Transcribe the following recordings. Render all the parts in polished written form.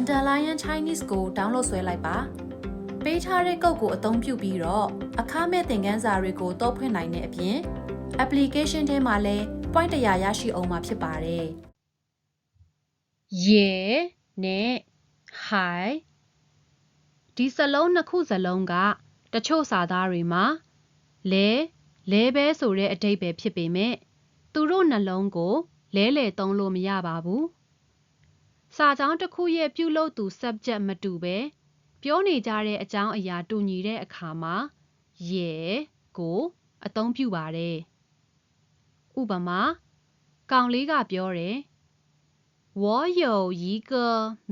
Mandalorian Chinese ကို download ဆွဲလိုက်ပါပေးထားတဲ့ကုတ်ကိုအသုံးပြုပြီးတော့အခမဲ့သင်ခန်းစာတွေကိုတောက်ဖွင့်နိုင်တဲ့အပြင် application ထဲမှာလည်း point 100ရရှိအောင်မှာဖြစ်ပါတယ်ရေနဲ့ဟိုင်ဒီစလုံးနှစ်ခုစလုံးကတချို့စာသားတွေမှာလဲပဲဆိုတဲ့အဓိပ္ပာယ်ဖြစ်ပေမဲ့သူတို့နှလုံးကိုလဲသုံးလို့မရပါဘူးစာကြောင်းတစ်ခုရဲ့ပြုလုပ်သူ subject မတူပဲပြောနေကြတဲ့အကြောင်းအရာတူညီတဲ့အခါမှာရေကိုအသုံးပြုပါတယ်ဥပမာကောင်လေးကပြောတယ်我有一个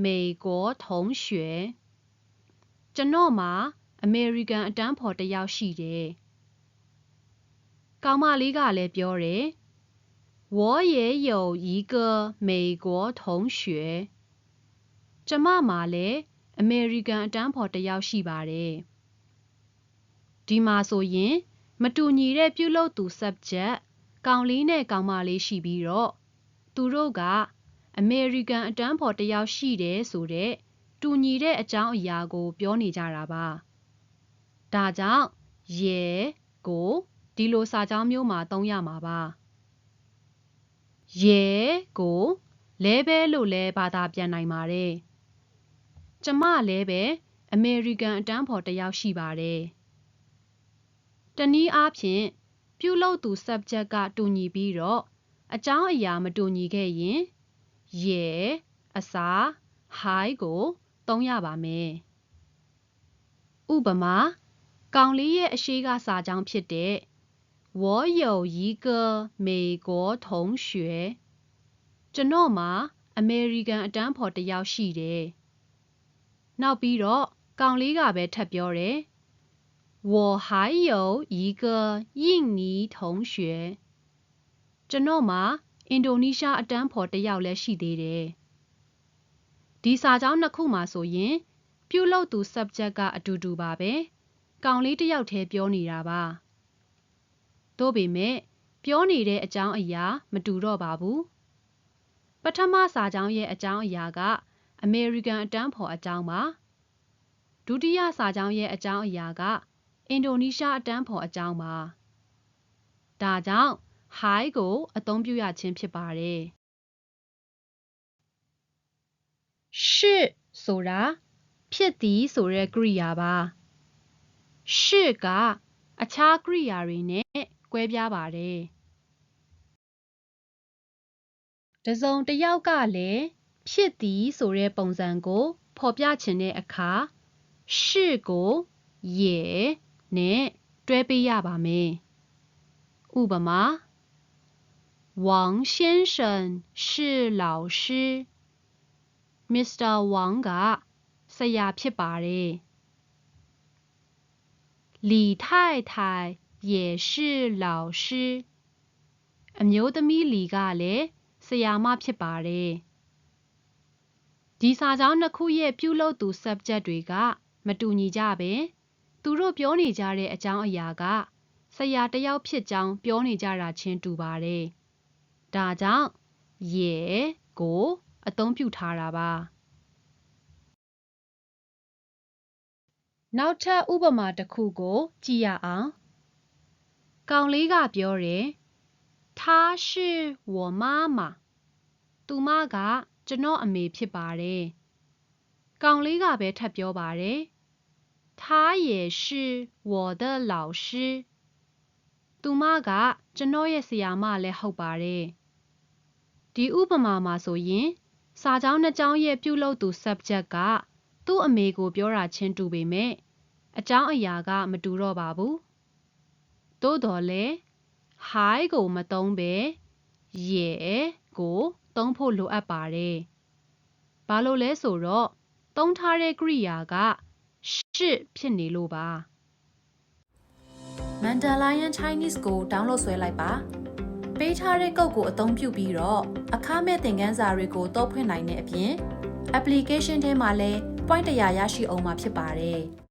美国同学ကျွန်တော်မှာအမေရိကန်အတန်းဖော်တစ်ယောက်ရှိတယ်ကောင်မလေးကလည်းပြောတယ်我也有一个美国同学ကျမမှာလည်းအမေရိကန်အတန်းဖော်တစ်ယောက်ရှိပါတယ်ဒီမှာဆိုရင်မတူညီတဲ့ပြုလုပ်သူ subject ကောင်လေးနဲ့ကောင်မလေးရှိပြီးတော့သူတို့ကအမေရိကန်အတန်းဖော်တစ်ယောက်ရှိတယ်ဆိုတဲ့တူညီတဲ့အကြောင်းအရာကိုပြောနေကြတာပါဒါကြောင့်ရေကိုဒီလိုစာကြောင်းမျိုးမှာသုံးရမှာပါရေကိုလဲပဲလို့လဲဘာသာပြန်နိုင်ပါတယ်ကျမလည်းပဲအမေရိကန်အတန်းဖော်တစ်ယောက်ရှိပါတယ်တနည်းအားဖြင့်ပြုလုပ်သူ subject ကတူညီပြီးတော့အကြောင်းအရာမတူညီခဲ့ရင်ရေအစား hi ကိုသုံးရပါမယ်ဥပမာကောင်လေးရဲ့အရှိကစာကြောင်းဖြစ်တဲ့我有一个美国同学ကျွန်တော်မှာအမေရိကန်အတန်းဖော်တစ်ယောက်ရှိတယ်နောက်ပြီးတော့ကောင်လေးကပဲထပ်ပြောတယ်我还有一个印尼同学ကျွန်တော်မှာအင်ဒိုနီးရှားအတန်းဖော်တစ်ယောက်လည်းရှိသေးတယ်ဒီစာကြောင်းနှစ်ခုမှာဆိုရင်ပြုလုပ်သူ subject ကအတူတူပါပဲကောင်လေးတစ်ယောက်တည်းပြောနေတာပါသို့ပေမဲ့ပြောနေတဲ့အကြောင်းအရာမတူတော့ပါဘူးပထမစာကြောင်းရဲ့အကြောင်းအရာကအမေရိကန်အတန်းဖော်အကြောင်းပါဒုတိယစာကြောင်းရဲ့အကြောင်းအရာကအင်ဒိုနီးရှားအတန်းဖော်အကြောင်းပါဒါကြောင့် hi ကိုအသုံးပြုရခြင်းဖြစ်ပါတယ်是ဆိုတာဖြစ်သည်ဆိုတဲ့ကရိယာပါ是ကအခြားကရိယာတွေနဲ့ကွဲပြားပါတယ်တစ်စုံတစ်ယောက်ကလည်းဖြစ်သည်ဆိုတဲ့ပုံစံကိုဖော်ပြချင်တဲ့အခါ是ကို也နဲ့တွဲပေးရပါမယ်ဥပမာ王先生是老师Mr. Wang ကဆရာဖြစ်ပါတယ်李太太也是老师အမျိုးသမီးလီကလည်းဆရာမဖြစ်ပါတယ်ဒီစာကြောင်းနှစ်ခုရဲ့ပြုလုပ်သူ subject တွေကမတူညီကြပဲသူတို့ပြောနေကြတဲ့အကြောင်းအရာကဆရာတစ်ယောက်ဖြစ်ကြောင်းပြောနေကြတာချင်းတူပါတယ်ဒါကြောင့်ရေကိုအသုံးပြုထားတာပါနောက်ထပ်ဥပမာတစ်ခုကိုကြည့်ရအောင်ကောင်လေးကပြောတယ်她是我妈妈သူမကကျွန်တော်အမေဖြစ်ပါတယ်ကောင်လေးကပဲထပ်ပြောပါတယ်她也是我的老师သူမကကျွန်တော်ရဲ့ဆရာမလည်းဟုတ်ပါတယ်ဒီဥပမာမှာဆိုရင်စာကြောင်းနှစ်ကြောင်းရဲ့ပြုလုပ်သူ subject ကသူ့အမေကိုပြောတာချင်းတူပေမဲ့အကြောင်းအရာကမတူတော့ပါဘူးသို့တော်လည်း hi ကိုမသုံးပဲရေကိုသုံးဖို့လိုအပ်ပါတယ်ဘာလို့လဲဆိုတော့သုံးထားတဲ့ကရိယာက是ဖြစ်နေလို့ပါ Mandalorian Chinese ကို download ဆွဲလိုက်ပါပေးထားတဲ့ကုတ်ကိုအသုံးပြုပြီးတော့အခမဲ့သင်ခန်းစာတွေကိုတောက်ဖွင့်နိုင်တဲ့အပြင် application ထဲမှာလည်း point 100ရရှိအောင်မှာဖြစ်ပါတယ်